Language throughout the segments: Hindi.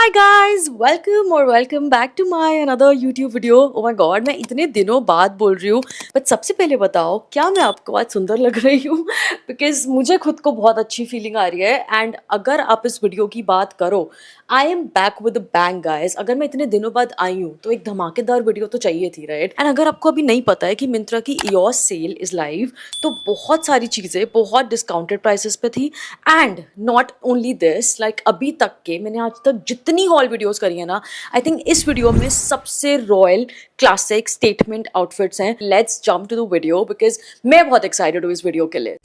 Hi guys, welcome back to my another YouTube video. Oh my god, मैं इतने दिनों बाद बोल रही हूँ. बट सबसे पहले बताओ क्या मैं आपको आज सुंदर लग रही हूँ? बिकॉज मुझे खुद को बहुत अच्छी फीलिंग आ रही है. एंड अगर आप इस वीडियो की बात करो, I am back with bang guys. अगर मैं इतने दिनों बाद आई हूँ तो एक धमाकेदार वीडियो तो चाहिए थी, राइट? एंड अगर आपको अभी नहीं पता है कि मिंत्रा की ईओस सेल इज लाइव, तो बहुत सारी चीजें बहुत डिस्काउंटेड प्राइसेस पे थी. And not only this, like अभी तक के मैंने आज तक जितनी हॉल वीडियोस करी है ना, आई थिंक इस वीडियो में सबसे रॉयल क्लासिक स्टेटमेंट आउटफिट्स हैं. Let's jump to the video because मैं बहुत एक्साइटेड हूँ इस वीडियो के लिए.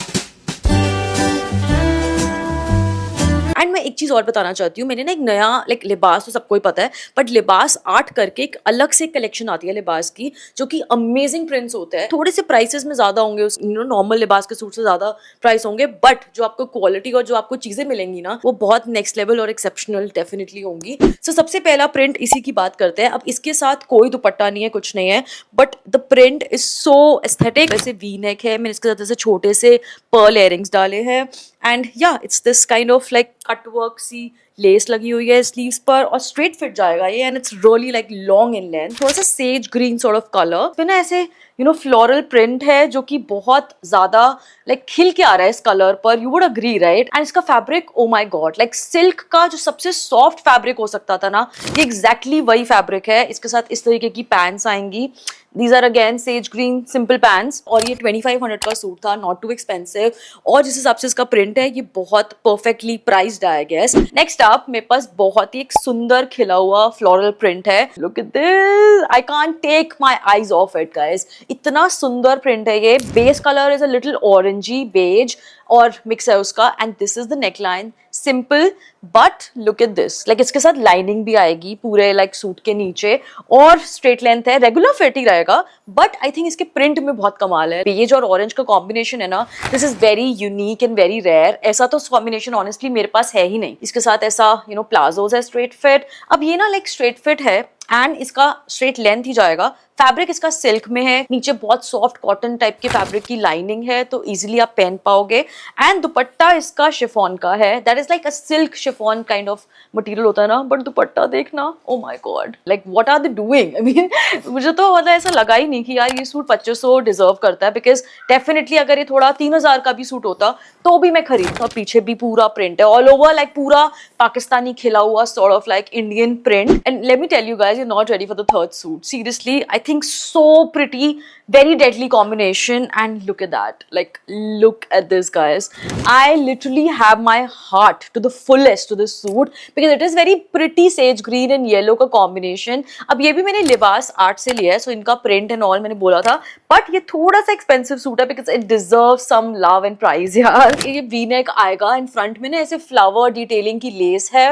एंड मैं एक चीज और बताना चाहती हूँ, मैंने ना एक नया लिबास तो सबको ही पता है, बट लिबास आर्ट करके एक अलग से कलेक्शन आती है लिबास की, जो कि अमेजिंग प्रिंट्स होते हैं. थोड़े से प्राइसेस में ज्यादा होंगे, नॉर्मल लिबास के सूट से ज्यादा प्राइस होंगे, बट जो आपको क्वालिटी और जो आपको चीजें मिलेंगी ना, वो बहुत नेक्स्ट लेवल और एक्सेप्शनल डेफिनेटली होंगी. सो सबसे पहला प्रिंट इसी की बात करते हैं. अब इसके साथ कोई दुपट्टा नहीं है, कुछ नहीं है, but the print is so aesthetic. वैसे वी नेक है, मैंने इसके साथ ऐसे छोटे से पर्ल इयरिंग्स डाले हैं. And yeah it's this kind of like cut work सी लेस लगी हुई है स्लीव्स पर, और स्ट्रेट फिट जाएगा ये. And it's really like long in length, थोड़ा सा sage green sort of colour पे ना, ऐसे फ्लोरल प्रिंट है जो कि बहुत ज्यादा लाइक खिल के आ रहा है इस कलर पर. You would agree, right? And इसका fabric, oh my God, like silk का जो सबसे सॉफ्ट फैब्रिक हो सकता था ना, ये एग्जैक्टली वही फैब्रिक है. इसके साथ इस तरीके की पैंट्स आएंगी. These are again sage green simple pants, और ये 2500 का सूट था, नॉट टू एक्सपेंसिव. और जिस हिसाब से इसका प्रिंट है, ये बहुत परफेक्टली प्राइस्ड है, आई गेस. नेक्स्ट अप मेरे पास बहुत ही एक सुंदर खिला हुआ फ्लोरल प्रिंट है. Look at this, I can't take my eyes off it guys. इतना सुंदर प्रिंट है ये. Base colour is a little orangey beige और मिक्स है उसका. And this is the neckline, simple but look at this. Like इसके साथ लाइनिंग भी आएगी पूरे लाइक सूट के नीचे, और स्ट्रेट लेंथ है, रेगुलर फिट ही रहेगा, बट आई थिंक इसके प्रिंट में बहुत कमाल है. बेज और ऑरेंज का कॉम्बिनेशन है ना, this is very unique and very rare. ऐसा तो कॉम्बिनेशन ऑनेस्टली मेरे पास है ही नहीं. इसके साथ ऐसा प्लाजोज है स्ट्रेट फिट. अब ये ना लाइक स्ट्रेट फिट है एंड इसका स्ट्रेट लेंथ ही जाएगा. फैब्रिक इसका सिल्क में है, नीचे बहुत सॉफ्ट कॉटन टाइप के फैब्रिक की लाइनिंग है, तो इजीली आप पहन पाओगे. एंड दुपट्टा इसका शिफॉन का है, that is like a silk chiffon kind of material होता है ना, बट दुपट्टा देखना, oh my God, like what are they doing. I mean मुझे तो मतलब ऐसा लगा ही नहीं कि यार ये सूट 2500 डिजर्व करता है, बिकॉज डेफिनेटली अगर ये थोड़ा 3000 का भी सूट होता तो भी मैं खरीदता. पीछे भी पूरा प्रिंट है ऑल ओवर, लाइक पूरा पाकिस्तानी खिला हुआ sort of like Indian print. And let me tell you guys, you are not ready for the third suit. Seriously, I think so pretty, very deadly combination. And look at that, like look at this guys. I literally have my heart to the fullest to this suit because it is very pretty sage green and yellow का combination. अब ये भी मैंने लिबास आर्ट से लिया है, so इनका print and all मैंने बोला था, but ये थोड़ा सा expensive सूट है because it deserves some love and price यार. ये V-neck आएगा and front में ना ऐसे flower detailing की lace है.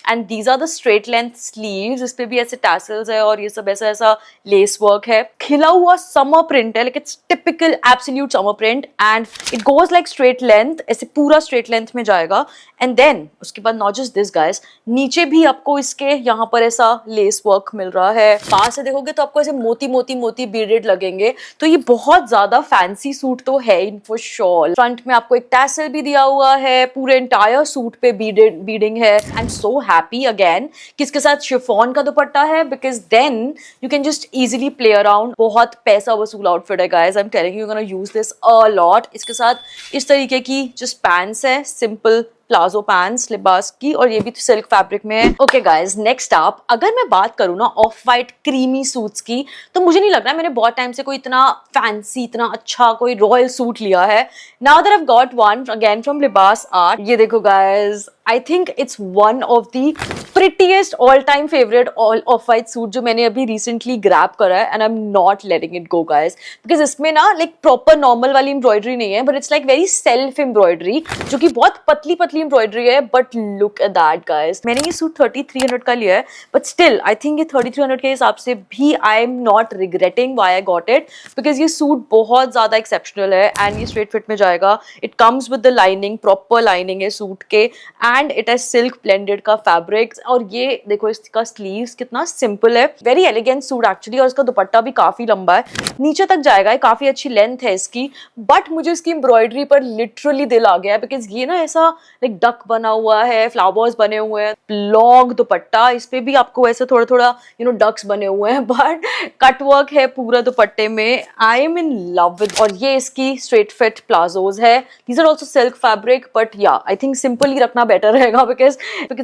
And these are the straight length sleeves. इस पे भी ऐसे टैसल्स है और ये सब ऐसा ऐसा लेस वर्क है. खिला हुआ समर प्रिंट है, like it's typical absolute summer print. And it goes like straight length, ऐसे पूरा स्ट्रेट लेंथ में जाएगा. एंड देन उसके बाद नॉट जस्ट दिस गाइस, नीचे भी आपको इसके यहाँ पर ऐसा लेस वर्क मिल रहा है. पास से देखोगे तो आपको ऐसे मोती मोती मोती बीडेड लगेंगे. तो ये बहुत ज्यादा फैंसी सूट तो है इन फॉर श्योर. फ्रंट में आपको एक टैसल भी दिया हुआ है, पूरे एंटायर सूट पे बीडिंग है. I am so happy again कि इसके साथ शिफॉन का दुपट्टा है, because then you can just easily play around. बहुत पैसा वसूल आउटफिट है guys, I am telling you, gonna use this a lot. इसके साथ इस तरीके की जस्ट पैंट्स है, सिंपल प्लाजो पैंट्स लिबास की, और ये भी सिल्क फैब्रिक में है. ओके गाइस, नेक्स्ट अप अगर मैं बात करूँ ना ऑफ वाइट क्रीमी सूट्स की, तो मुझे नहीं लग रहा मैंने बहुत टाइम से कोई इतना फैंसी, इतना अच्छा कोई रॉयल सूट लिया है. Now that I have got one again from लिबास आर्ट. ये देखो guys, I think it's one of the prettiest all time favourite all of white suit जो मैंने अभी रिसेंटली ग्रैब करा है. And I am not letting it go guys, because इसमें ना लाइक प्रॉपर नॉर्मल वाली एम्ब्रॉयडरी नहीं है, but it's like very self embroidery, जो कि बहुत पतली पतली एम्ब्रॉयडरी है. But look at that guys, मैंने ये सूट 3300 का लिया है, बट स्टिल आई थिंक ये 3300 के हिसाब से भी I am not regretting why I got it, because ये सूट बहुत ज्यादा एक्सेप्शनल है. एंड ये स्ट्रेट फिट में जाएगा. It comes with the lining, proper lining है सूट के, and it has silk blended का फैब्रिक. और ये देखो इसका स्लीव्स कितना सिंपल है, वेरी एलिगेंट सूट एक्चुअली, और इसका दुपट्टा भी काफी लंबा है, नीचे तक जाएगा, काफी अच्छी लेंथ है इसकी। बट मुझे इसकी एम्ब्रॉयडरी पर लिटरली दिल आ गया है, बिकॉज ये ना ऐसा लाइक डक बना हुआ है, फ्लावर्स बने हुए हैं, लॉन्ग दुपट्टा, इस पे भी आपको ऐसे थोड़ा थोड़ा डक्स बने हुए हैं, बट कट वर्क है पूरा दुपट्टे में। I am in love with. और ये इसकी स्ट्रेट फिट प्लाजोज है, these are also silk fabric, but yeah I think simple ही रखना बेटर रहेगा, बिकॉज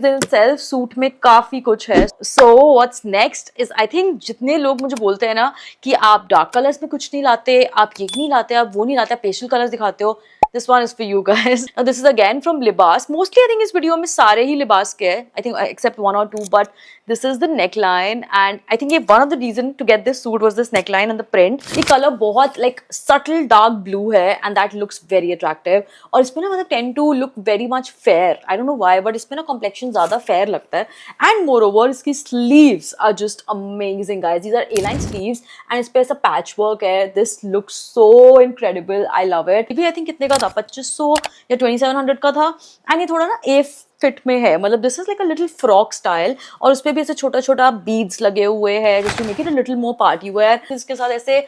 इन सेल्फ सूट में काफी कुछ है। So what's next is, I think जितने लोग मुझे बोलते हैं ना कि आप डार्क कलर्स में कुछ नहीं लाते, आप ये नहीं लाते, आप वो नहीं लाते, आप पेस्टल कलर्स दिखाते हो, this one is for you guys. Now this is again from Libas. Mostly I think इस वीडियो में सारे ही Libas के हैं, I think except one or two, but this is the neckline and I think ये one of the reason to get this suit was this neckline and the print. ये color बहुत like subtle dark blue है and that looks very attractive. और इसमें ना मतलब tend to look very much fair. I don't know why, but इसमें ना complexion ज़्यादा fair लगता है. And moreover इसकी sleeves are just amazing guys. These are A-line sleeves and इस पे ऐसा patchwork है. This looks so incredible. I love it. ये भी I think कितने का था, 2500 या 2700 का था, एंड ये थोड़ा ना ए फिट में है, मतलब this is like a little frock style, और उस पे भी ऐसे छोटा छोटा बीड्स लगे हुए हैं just to make it a little more party wear. इसके साथ ऐसे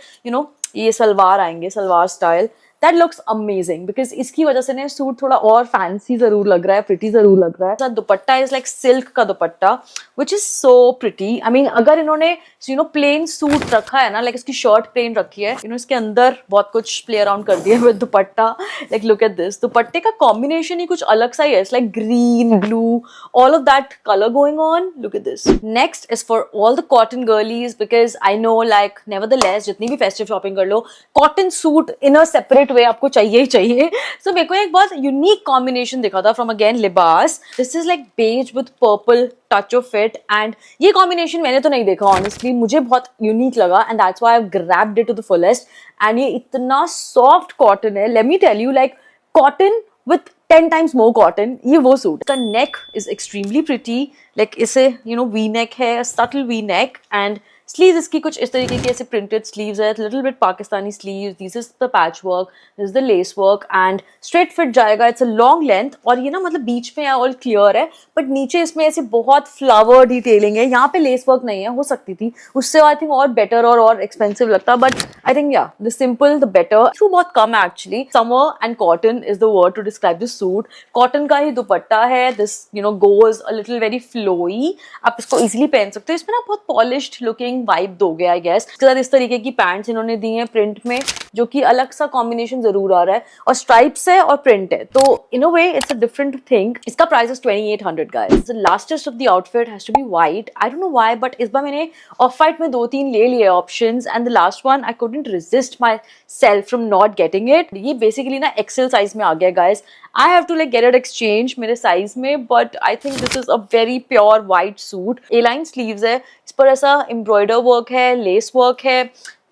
ये सलवार आएंगे, salwar style, that looks amazing, because इसकी वजह से ना सूट थोड़ा और फैंसी जरूर लग रहा है, प्रिटी जरूर लग रहा है। दुपट्टा इज लाइक सिल्क का दुपट्टा which is so pretty. I mean अगर इन्होंने प्लेन सूट रखा है ना, लाइक इसकी शर्ट प्लेन रखी है, इसके अंदर बहुत कुछ प्ले अराउंड कर दिया with dupatta. Like look at this, दुपट्टे का कॉम्बिनेशन ही कुछ अलग सा ही है, it's like green blue, all of that colour going on. Look at this. Next is for all the cotton girlies, because I know like nevertheless जितनी भी फेस्टिव शॉपिंग कर लो, cotton suit in a separate way आपको चाहिए ही चाहिए। सो मेरे को एक बहुत यूनिक कॉम्बिनेशन दिखा था from again Libas. This is like beige with purple touch of it, and ये कॉम्बिनेशन मैंने तो नहीं देखा ऑनेस्टली, मुझे बहुत यूनिक लगा and that's why I have grabbed it to the fullest. And ये इतना सॉफ्ट कॉटन है, let me tell you, like cotton with 10 times more cotton, ये वो suit. The neck is extremely pretty, like इसे V neck है, subtle V neck, and sleeves इसकी कुछ इस तरीके की ऐसे प्रिंटेड स्लीव्स है, little bit Pakistani sleeves, this is the patch work, this is the lace work, and straight fit जाएगा, इट्स अ लॉन्ग लेंथ, और ये ना मतलब बीच में ऑल क्लियर है, बट नीचे इसमें ऐसे बहुत फ्लावर डिटेलिंग है, यहाँ पे लेस वर्क नहीं है, हो सकती थी उससे आई थिंक और बेटर और एक्सपेंसिव लगता, but I think yeah the simple the better. थ्रू बहुत कम है actually. Summer and cotton is the word to describe this suit. Cotton का ही दुपट्टा है, this goes a little very flowy, आप इसको इजिली पहन सकते हो, इसमें ना बहुत पॉलिश्ड लुकिंग वाइब दोगे आई गेस। इसके साथ इस तरीके की पैंट्स इन्होंने दी हैं प्रिंट में, जो कि अलग सा कॉम्बिनेशन जरूर आ रहा है, और स्ट्राइप्स है और प्रिंट है, तो in a way it's a different thing. इसका price is 2800 guys. The lastest of the outfit has to be white, I don't know why, but इस बार मैंने ऑफ व्हाइट में 2-3 ले लिए options, and the last one I couldn't resist myself from not getting it. ये बेसिकली ना एक्सेल साइज में आ गया guys, I have to like get it exchange मेरे साइज में, but I think this is a very pure white suit. A line sleeves है, इस पर ऐसा एम्ब्रॉयडर वर्क है, लेस वर्क है,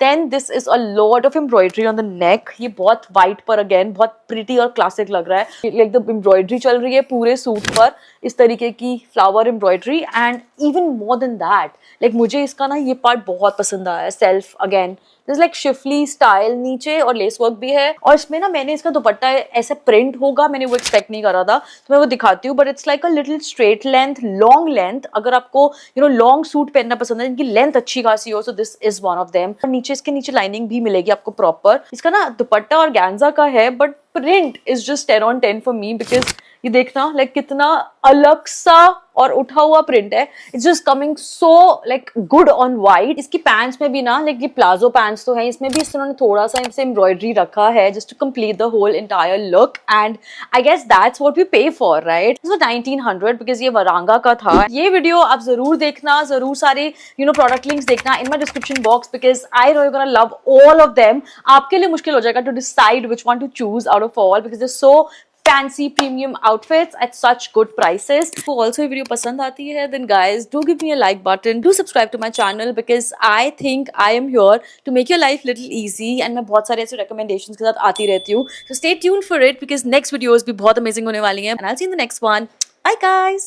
then this is a lot of embroidery on the neck. ये बहुत व्हाइट पर अगेन बहुत प्रिटी और क्लासिक लग रहा है, लाइक द एम्ब्रॉयडरी चल रही है पूरे सूट पर, इस तरीके की flower embroidery, and even more than that like मुझे इसका ना ये पार्ट बहुत पसंद आया है। Self again this like Schiffli style, नीचे और लेस वर्क भी है, और इसमें ना मैंने इसका दुपट्टा ऐसे प्रिंट होगा मैंने वो एक्सपेक्ट नहीं करा था, तो मैं वो दिखाती हूँ, but it's like a little straight length, long length. अगर आपको लॉन्ग सूट पहनना पसंद है जिनकी लेंथ अच्छी खासी हो, so this is one of them. नीचे इसके नीचे लाइनिंग भी मिलेगी आपको प्रॉपर। इसका ना दुपट्टा और गैंजा का है, but print is just 10 on 10 for me, because ये देखना लाइक कितना अलग सा और उठा हुआ प्रिंट है, it's just coming so like good on white. इसकी पैंट्स में भी ना लाइक ये प्लाजो पैंट्स तो है, इसमें भी इन्होंने थोड़ा सा इनसे एम्ब्रॉयडरी रखा है just to complete the whole entire look, and I guess that's what we pay for, right. 1900 बिकॉज ये वरांगा का था। ये वीडियो आप जरूर देखना, जरूर सारे प्रोडक्ट लिंक्स देखना in my description box, because I know you gonna love all of them. आपके लिए मुश्किल हो जाएगा to decide which one to choose out of all, because they so fancy premium outfits at such good prices. If also ये video पसंद आती है, then guys do give me a like button, do subscribe to my channel, because I think I am here to make your life little easy, and मैं बहुत सारे ऐसे recommendations के साथ आती रहती हूँ, so stay tuned for it because next videos भी बहुत amazing होने वाली हैं, and I'll see you in the next one. Bye guys.